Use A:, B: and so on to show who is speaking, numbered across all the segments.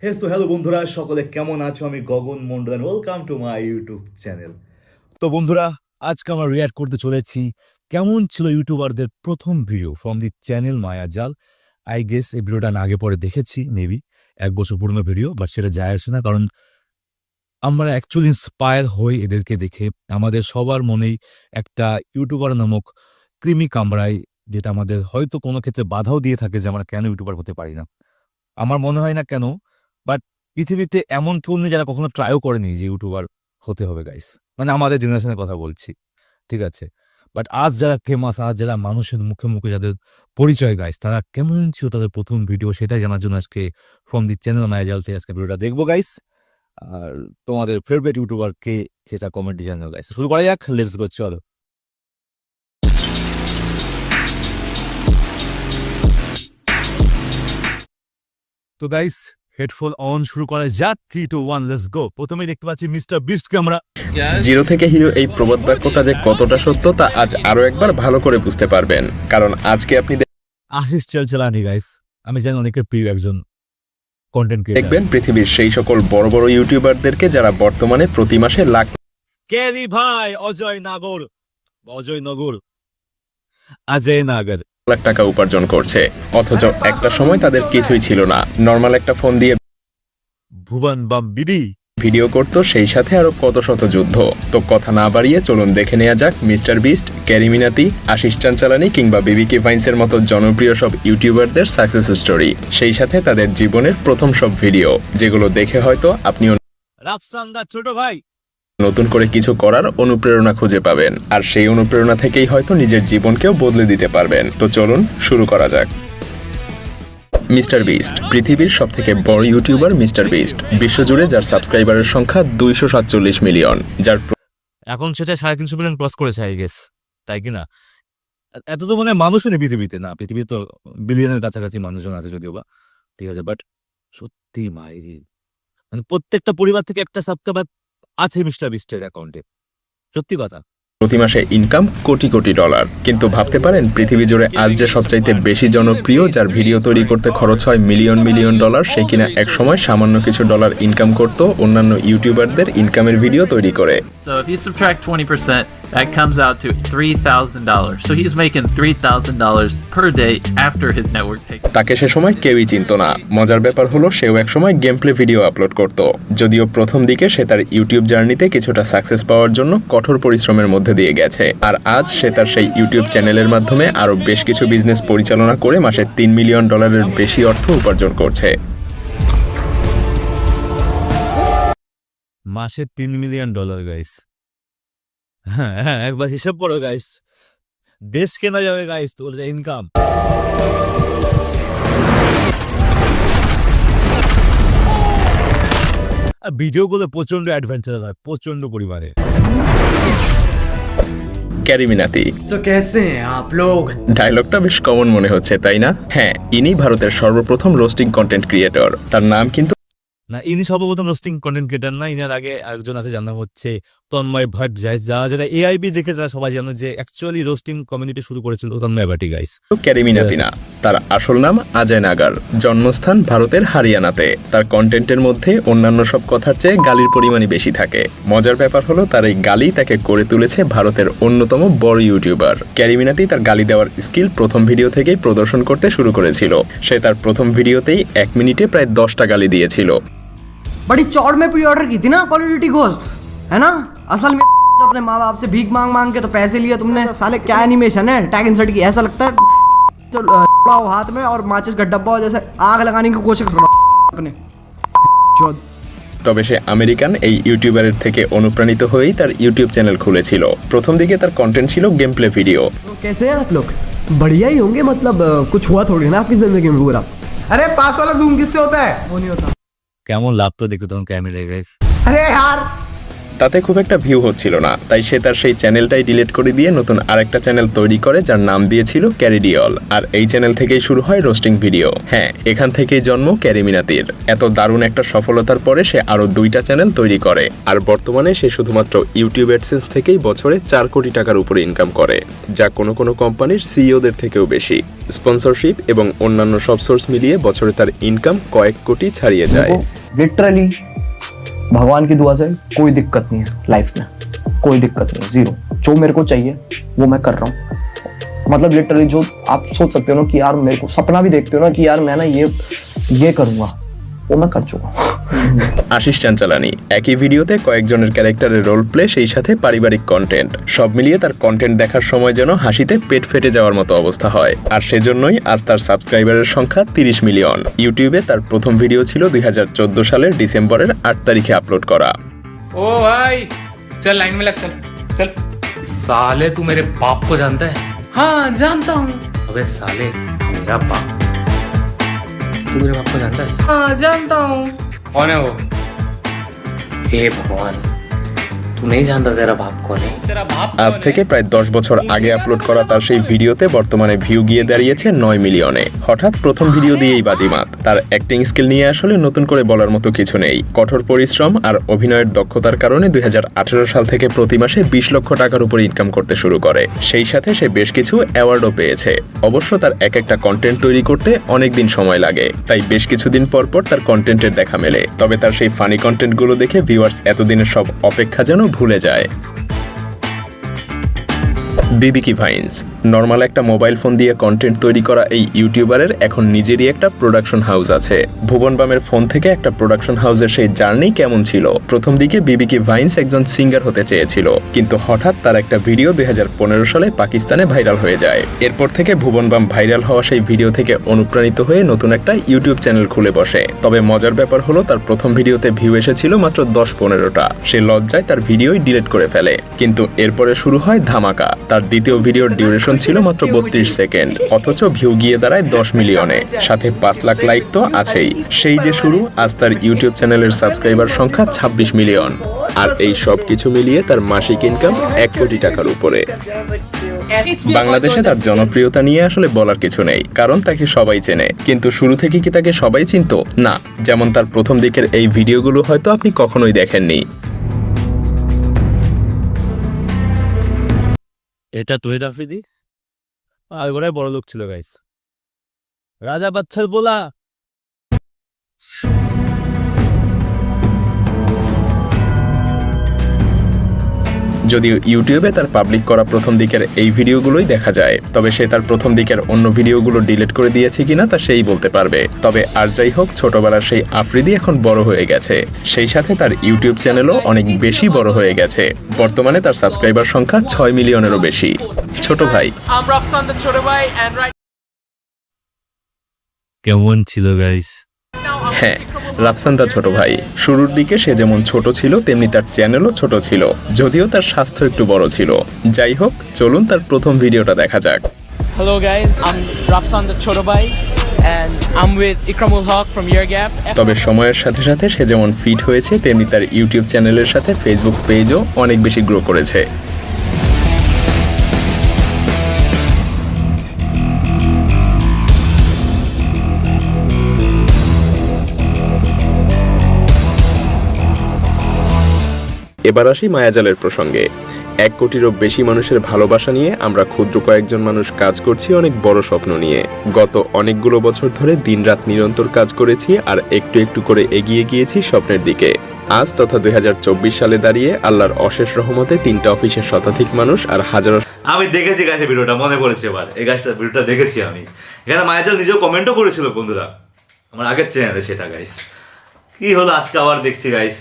A: Hello বন্ধুরা, সকলে কেমন আছো? আমি Gagan Mondal, welcome to my YouTube channel. তো বন্ধুরা, আজকে আমরা রিয়াক্ট করতে চলেছি কেমন ছিল ইউটিউবারদের প্রথম video from the channel Mayajaal. I guess এই ভিডিওটা আমি আগে পরে দেখেছি, মেবি 1 বছর পুরনো ভিডিও, বাট সেটা যায় আসে না, কারণ আমরা অ্যাকচুয়ালি ইন্সপায়ার হই এদেরকে দেখে। আমাদের সবার মনেই একটা ইউটিউবার নামক কৃমি কামড়ায়, যেটা আমাদের হয়তো কোনো ক্ষেত্রে বাধাও দিয়ে থাকে যে আমরা কেন ইউটিউবার হতে পারি না। আমার মনে হয় না কেন, বাট পৃথিবীতে এমন কেউ নেই যারা কখনো ট্রাইও করেনি যে ইউটিউবার হতে হবে গাইস। মানে আমাদের জেনারেশনের কথা বলছি, ঠিক আছে? বাট আজ যারা ফেমাস, আজ যারা মানুষের মুখে মুখে যাদের পরিচয় গাইস, তারা কেমন ছিল তাদের প্রথম ভিডিও, সেটাই জানার জন্য আজকে ফ্রম দি চ্যানেল মায়াজাল থেকে আজকে ভিডিওটা দেখবো গাইস। আর তোমাদের ফেভারিট ইউটিউবার কে সেটা কমেন্টে জানাও গাইস। শুরু করা যাক, লেটস গো, চলো। তো গাইস, হেডফোন অন, শুরু করা যাক। 3 2 1 লেটস গো। প্রথমেই দেখতে পাচ্ছি মিস্টার বিস্টকে আমরা।
B: জিরো থেকে হিরো এই প্রবাদ বাক্যটা যে কতটা সত্য তা আজ আরো একবার ভালো করে বুঝতে পারবেন, কারণ আজকে আপনি
A: আশিস চালচালানি গাইস, আমি জানি অনেকের প্রিয় একজন কন্টেন্ট ক্রিয়েটর।
B: দেখবেন পৃথিবীর সেই সকল বড় বড় ইউটিউবারদেরকে যারা বর্তমানে প্রতি মাসে লাখ
A: কেরি ভাই, অজয় নাগর, অজয় নগর, অজয় নাগর
B: লাখ টাকা উপার্জন করছে, অথচ একটা সময় তাদের কিছুই ছিল না। নর্মাল একটা ফোন দিয়ে
A: ভুবন বাম বিডি
B: ভিডিও করতো, সেই সাথে আরো কত শত যুদ্ধ। তো কথা না বাড়িয়ে চলুন দেখে নেওয়া যাক মিস্টার বিস্ট, ক্যারি মিনাতি, আশিস চাঞ্চালানি কিংবা বিবিকে ভাইন্সের মতো জনপ্রিয় সব ইউটিউবারদের সাকসেস স্টোরি, সেই সাথে তাদের জীবনের প্রথম সব ভিডিও, যেগুলো দেখে হয়তো আপনিও
A: রাফসান্দা ছোট ভাই
B: নতুন করে কিছু করার অনুপ্রেরণা খুঁজে পাবেন, আর সেই অনুপ্রেরণা থেকেই হয়তো নিজের জীবনকেও বদলে দিতে পারবেন। তো চলুন শুরু করা যাক। মিস্টার বিস্ট, পৃথিবীর সবথেকে বড় ইউটিউবার মিস্টার বিস্ট, বিশ্বজুড়ে যার সাবস্ক্রাইবারের সংখ্যা 247 মিলিয়ন, যার
A: এখন সেটা 350 মিলিয়ন ক্রস করেছে আই গেস, তাই কি না? এত তো মানে মানুষও নেই পৃথিবীতে, না পৃথিবীতে তো বিলিয়নের কাছাকাছি মানুষজন আছে যদিও বা, ঠিক আছে, বাট সত্যি ভাই, মানে প্রত্যেকটা পরিবার থেকে একটা সাবস্ক্রাইবার আছে মিস্টার বিস্টের অ্যাকাউন্টে, সত্যি কথা।
B: প্রতি মাসে ইনকাম কোটি কোটি ডলার। কিন্তু ভাবতে পারেন পৃথিবী জুড়ে আজ যে সবচাইতে বেশি জনপ্রিয়, যার ভিডিও তৈরি করতে খরচ হয় মিলিয়ন মিলিয়ন ডলার, সে কিনা এক সময় সামান্য কিছু ডলার ইনকাম করত অন্যান্য ইউটিউবারদের ইনকামের ভিডিও তৈরি করে।
C: So if you subtract 20%, that comes out to $3,000. So he's making $3,000 per day after his network takes.
B: তাকে সে সময় কেউই চিনত না। মজার ব্যাপার হলো সেও এক সময় গেম প্লে ভিডিও আপলোড করত। যদিও প্রথম দিকে সে তার ইউটিউব জার্নিতে কিছুটা সাকসেস পাওয়ার জন্য কঠোর পরিশ্রমের মধ্যে দিয়ে গেছে, আর আজ সে তার সেই ইউটিউব চ্যানেলের মাধ্যমে আরো বেশ কিছু বিজনেস পরিচালনা করে মাসে $3 মিলিয়ন বেশি অর্থ উপার্জন করছে।
A: মাসে $3 মিলিয়ন গাইস। হ্যাঁ হ্যাঁ, একবার হিসাব করো গাইস, দেশ কেনা যাবে গাইস, তোর যে ইনকাম। ভিডিওগুলো প্রচন্ড অ্যাডভেঞ্চার হয়, প্রচন্ড পরিমাণে।
B: ক্যারি মিনাতি,
D: तो कैसे हैं आप लोग?
B: ডায়লগটা বেশ কমন মনে হচ্ছে, তাই না? হ্যাঁ, ইনি ভারতের সর্বপ্রথম রোস্টিং কন্টেন্ট ক্রিয়েটর। তার নাম কিন্তু
A: না, ইনি সর্বপ্রথম রোস্টিং কন্টেন্ট ক্রিয়েটার না, ইনার আগে একজন আছে, যার নাম হচ্ছে তন্ময় ভট্ট। যারা এআইবি দেখে তারা সবাই জানো যে অ্যাকচুয়ালি রোস্টিং কমিউনিটি শুরু করেছিল তন্ময় ভট্টি গাইস।
B: ক্যারি মিনাতি না, তার আসল নাম অজয় নাগার, জন্মস্থান ভারতের হরিয়ানাতে। তার কন্টেন্টের মধ্যে অন্যান্য সব কথার চেয়ে গালির পরিমাণই বেশি থাকে। মজার ব্যাপার হলো তার এই গালি তাকে করে তুলেছে ভারতের অন্যতম বড় ইউটিউবার। ক্যারি মিনাতি তার গালি দেওয়ার স্কিল প্রথম ভিডিও থেকেই প্রদর্শন করতে শুরু করেছিল। সে তার প্রথম ভিডিওতেই 1 মিনিটে প্রায় 10টা গালি দিয়েছিল।
D: बड़ी चौड़ में प्री ऑर्डर की थी ना क्वालिटी घोस्ट, है ना? असल में जो अपने माँ बाप से भीख मांग मांग के तो पैसे लिए तुमने। साले क्या एनिमेशन है, टैग इंसर्ट की, ऐसा लगता है जो हो हाथ में और माचिस का डब्बा हो, जैसे आग लगाने की कोशिश कर रहा अपने।
B: তবে সে আমেরিকান এই ইউটিউবারের থেকে অনুপ্রাণিত হয়েই তার ইউটিউব চ্যানেল খুলেছিল। প্রথম দিকে তার কন্টেন্ট ছিল গেম প্লে ভিডিও।
D: तो कैसे हैं आप लोग? बढ़िया ही होंगे, मतलब कुछ हुआ थोड़ी ना आपकी जिंदगी में पूरा?
E: अरे पास वाला जूम किससे होता है?
D: वो नहीं होता।
A: কেমন লাগতো দেখতে তখন ক্যামেরায় গাইস।
E: अरे यार
B: তাতে খুব একটা ভিউ হচ্ছিল না, তাই সে তার সেই চ্যানেলটাই ডিলিট করে দিয়ে নতুন আরেকটা চ্যানেল তৈরি করে, যার নাম দিয়েছিল ক্যারিডিওল। আর এই চ্যানেল থেকেই শুরু হয় রোস্টিং ভিডিও। হ্যাঁ, এখান থেকেই জন্ম ক্যারিমিনাতির। এত দারুণ একটা সফলতার পরে সে আরো 2টা চ্যানেল তৈরি করে, আর বর্তমানে সে শুধুমাত্র ইউটিউব অ্যাডসেন্স থেকেই বছরে 4 কোটি টাকার উপরে ইনকাম করে, যা কোনো কোনো কোম্পানির সিইওদের থেকেও বেশি। স্পন্সরশিপ এবং অন্যান্য সব সোর্স মিলিয়ে বছরে তার ইনকাম কয়েক কোটি ছাড়িয়ে যায়।
E: लिटरली भगवान की दुआ से कोई दिक्कत नहीं है लाइफ में, कोई दिक्कत नहीं, जीरो। जो मेरे को चाहिए वो मैं कर रहा हूँ। मतलब लिटरली जो आप सोच सकते हो ना कि यार मेरे को सपना भी देखते हो ना कि यार मैं ना ये करूंगा, वो मैं कर चुका हूँ।
B: আশিস চাঞ্চালানি একই ভিডিওতে কয়েকজনের ক্যারেক্টারের রোল প্লে, সেই সাথে পারিবারিক কন্টেন্ট, সব মিলিয়ে তার কন্টেন্ট দেখার সময় যেন হাসিতে পেট ফেটে যাওয়ার মতো অবস্থা হয়। আর সেজন্যই আজ তার সাবস্ক্রাইবারের সংখ্যা 30 মিলিয়ন। ইউটিউবে তার প্রথম ভিডিও ছিল 2014 সালের ডিসেম্বরের 8 তারিখে আপলোড করা।
F: ओ भाई चल लाइन में लग, चल चल। साले तू मेरे बाप को जानता है? हाँ जानता हूँ। अबे साले मेरा बाप, तू मेरे बाप को जानता है? हाँ जानता हूँ। कौन है वो? हे भगवान, तू नहीं जानता तेरा बाप कौन है? तेरा बाप
B: আজ থেকে প্রায় 10 বছর আগে আপলোড করা তার সেই ভিডিওতে বর্তমানে ভিউ গিয়ে দাঁড়িয়েছে 9 মিলিয়নে। হঠাৎ প্রথম ভিডিও দিয়েই বাজিমাত। তার অ্যাক্টিং স্কিল নিয়ে আসলে নতুন করে বলার মতো কিছু নেই। কঠোর পরিশ্রম আর অভিনয়ের দক্ষতার কারণে 2018 সাল থেকে প্রতি মাসে 20 লক্ষ টাকার উপর ইনকাম করতে শুরু করে। সেই সাথে সে বেশ কিছু অ্যাওয়ার্ডও পেয়েছে। অবশ্য তার এক একটা কন্টেন্ট তৈরি করতে অনেক দিন সময় লাগে, তাই বেশ কিছুদিন পর পর তার কন্টেন্টের দেখা মেলে। তবে তার সেই ফানি কন্টেন্টগুলো দেখে ভিউয়ার্স এতদিনের সব অপেক্ষা যেন ভুলে যায়। বিবিকি ভাইন্স নর্মাল একটা মোবাইল ফোন দিয়ে কন্টেন্ট তৈরি করা এই ইউটিউবারের এখন নিজেরই একটা প্রোডাকশন হাউস আছে। ভুবন বামের ফোন থেকে একটা প্রোডাকশন হাউসের সেই জার্নি কেমন ছিল? প্রথম দিকে বিবিকি ভাইন্স একজন সিঙ্গার হতে চেয়েছিল, কিন্তু হঠাৎ তার একটা ভিডিও 2015 সালে পাকিস্তানে ভাইরাল হয়ে যায়। এরপর থেকে ভুবন বাম ভাইরাল হওয়া সেই ভিডিও থেকে অনুপ্রাণিত হয়ে নতুন একটা ইউটিউব চ্যানেল খুলে বসে। তবে মজার ব্যাপার হলো তার প্রথম ভিডিওতে ভিউ এসেছিল মাত্র 10-15টা। সে লজ্জায় তার ভিডিওই ডিলিট করে ফেলে, কিন্তু এরপরে শুরু হয় ধামাকা। তার দ্বিতীয় ভিডিওর ডিউরেশন ছিল মাত্র 32 সেকেন্ড, অথচ ভিউ গিয়ে দাঁড়ায় 10 মিলিয়নে, সাথে 5 লাখ লাইক তো আছেই। সেই যে শুরু, আজ তার ইউটিউব চ্যানেলের সাবস্ক্রাইবার সংখ্যা 26 মিলিয়ন। আর এই সব কিছু মিলিয়ে তার মাসিক ইনকাম 1 কোটি টাকার উপরে। বাংলাদেশে তার জনপ্রিয়তা নিয়ে আসলে বলার কিছু নেই, কারণ তাকে সবাই চেনে। কিন্তু শুরু থেকে কি তাকে সবাই চিনতো? না, যেমন তার প্রথম দিকের এই ভিডিওগুলো হয়তো আপনি কখনোই দেখেননি।
A: এটা তুহিদ আফ্রিদি আর ওরাই বড় লোক ছিল গাইস। রাজা বাচ্চার বলা
B: যদিও ইউটিউবে তার পাবলিক করা প্রথম দিকের এই ভিডিওগুলোই দেখা যায়, তবে সে তার প্রথম দিকের অন্য ভিডিওগুলো ডিলিট করে দিয়েছে কিনা তা সেই বলতে পারবে। তবে আর যাই হোক, ছোটবেলার সেই আফ্রিদি এখন বড় হয়ে গেছে, সেই সাথে তার ইউটিউব চ্যানেলও অনেক বেশি বড় হয়ে গেছে। বর্তমানে তার সাবস্ক্রাইবার সংখ্যা 6 মিলিয়নেরও বেশি। ছোট ভাই
A: কেমন ছিল গাইস?
B: হ্যাঁ, রাফসান দা ছোট ভাই। শুরুর দিকে সে যেমন ছোট ছিল তেমনি তার চ্যানেলও ছোট ছিল, যদিও তার স্বাস্থ্য একটু বড় ছিল। যাই হোক, চলুন তার প্রথম ভিডিওটা দেখা যাক।
G: Hello guys, I'm Rafsan the Chotobai and I'm with Ikramul Haq from Year Gap.
B: তবে সময়ের সাথে সাথে সে যেমন ফিট হয়েছে তেমনি তার ইউটিউব চ্যানেলের সাথে ফেসবুক পেজও অনেক বেশি গ্রো করেছে। এবার আসি মায়াজালের প্রসঙ্গে। 1 কোটিরও বেশি মানুষের ভালোবাসা নিয়ে আমরা ক্ষুদ্র কয়েকজন মানুষ কাজ করছি অনেক বড় স্বপ্ন নিয়ে। গত অনেকগুলো বছর ধরে দিনরাত নিরন্তর কাজ করেছি আর একটু একটু করে এগিয়ে গিয়েছি স্বপ্নের দিকে। আজ তথা 2024 সালে দাঁড়িয়ে আল্লাহর অশেষ রহমতে 3টা অফিসের শতাধিক মানুষ আর হাজারো।
A: আমি দেখেছি গাইছে ভিডিওটা, মনে পড়েছে এবার এই গাছটা ভিডিওটা দেখেছি আমি। এখানে মায়াজাল নিজেও কমেন্টও করেছিল বন্ধুরা আমার আগের চ্যানেলে, সেটা গাইস কি হলো আজকে আবার দেখছি গাইস।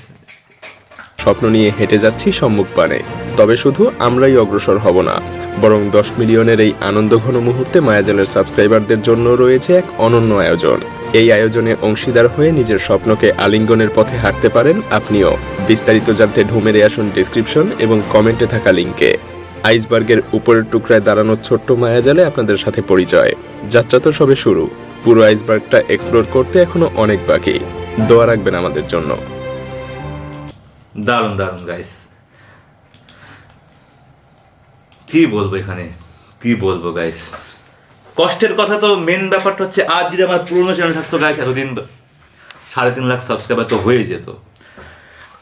B: স্বপ্ন নিয়ে হেঁটে যাচ্ছি সম্মুখ পানে। তবে শুধু আমরাই অগ্রসর হব না, বরং 10 মিলিয়নের এই আনন্দঘন মুহূর্তে মায়াজালের সাবস্ক্রাইবারদের জন্য রয়েছে এক অনন্য আয়োজন। এই আয়োজনে অংশীদার হয়ে নিজের স্বপ্নকে আলিঙ্গনের পথে হাঁটতে পারেন আপনিও। বিস্তারিত জানতে ঢুমেরে আসুন ডেসক্রিপশন এবং কমেন্টে থাকা লিঙ্কে। আইসবার্গের উপরের টুকরায় দাঁড়ানো ছোট্ট মায়াজালে আপনাদের সাথে পরিচয়। যাত্রা তো সবে শুরু, পুরো আইসবার্গটা এক্সপ্লোর করতে এখনো অনেক বাকি। দোয়া রাখবেন আমাদের জন্য।
A: দারুণ দারুণ গাইস। কি বলবো এখানে, কি বলবো গাইস। কষ্টের কথা তো মেন ব্যাপারটা হচ্ছে, আজ যদি আমার পুরোনো চ্যানেল থাকতো গাইস, এতদিন 3.5 লাখ সাবস্ক্রাইবার তো হয়ে যেত।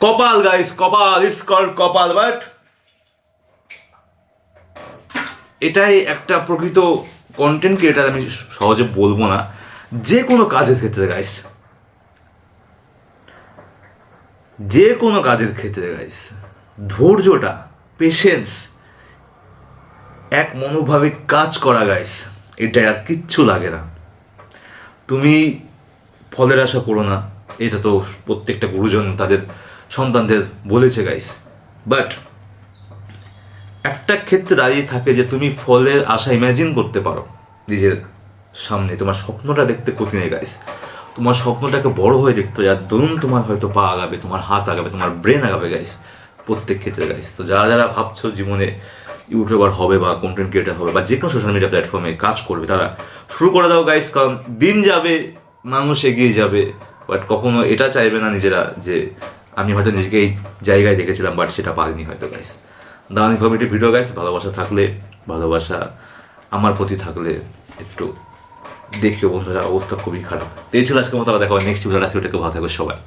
A: কপাল গাইস, কপাল, ইটস কল্ড কপাল। বাট এটাই একটা প্রকৃত কন্টেন্ট ক্রিয়েটার, আমি সহজে বলবো না। যে কোনো কাজের ক্ষেত্রে গাইস, যে কোনো কাজের ক্ষেত্রে গাইস, ধৈর্যটা, পেশেন্স, এক মনোভাবে কাজ করা গাইস, এটা আর কিচ্ছু লাগে না। তুমি ফলের আশা করো না, এটা তো প্রত্যেকটা গুরুজন তাদের সন্তানদের বলেছে গাইস। বাট একটা ক্ষেত্রে দাঁড়িয়ে থাকে যে তুমি ফলের আশা ইম্যাজিন করতে পারো নিজের সামনে, তোমার স্বপ্নটা দেখতে কঠিন গাইস। তোমার স্বপ্নটাকে বড় হয়ে দেখতে হয়, আর ধরুন তোমার হয়তো পা আগাবে, তোমার হাত আগাবে, তোমার ব্রেন আগাবে গাইস, প্রত্যেক ক্ষেত্রে গাইস। তো যারা যারা ভাবছো জীবনে ইউটিউবার হবে বা কন্টেন্ট ক্রিয়েটার হবে বা যে কোনো সোশ্যাল মিডিয়া প্ল্যাটফর্মে কাজ করবে, তারা শুরু করে দাও গাইস। কারণ দিন যাবে, মানুষ এগিয়ে যাবে, বাট কখনো এটা চাইবে না নিজেরা যে আমি হয়তো নিজেকে এই জায়গায় দেখেছিলাম বাট সেটা পারিনি হয়তো গাইস। দারুণ ইনফরমেটিভ ভিডিও গাইস। ভালোবাসা থাকলে, ভালোবাসা আমার প্রতি থাকলে একটু দেখিও বন্ধুরা, অবস্থা খুবই খারাপ। তো এই ছিল আজকের মতো, আবার দেখা হবে নেক্সট ভিডিও। আজকে ভালো থাকবে সবাই।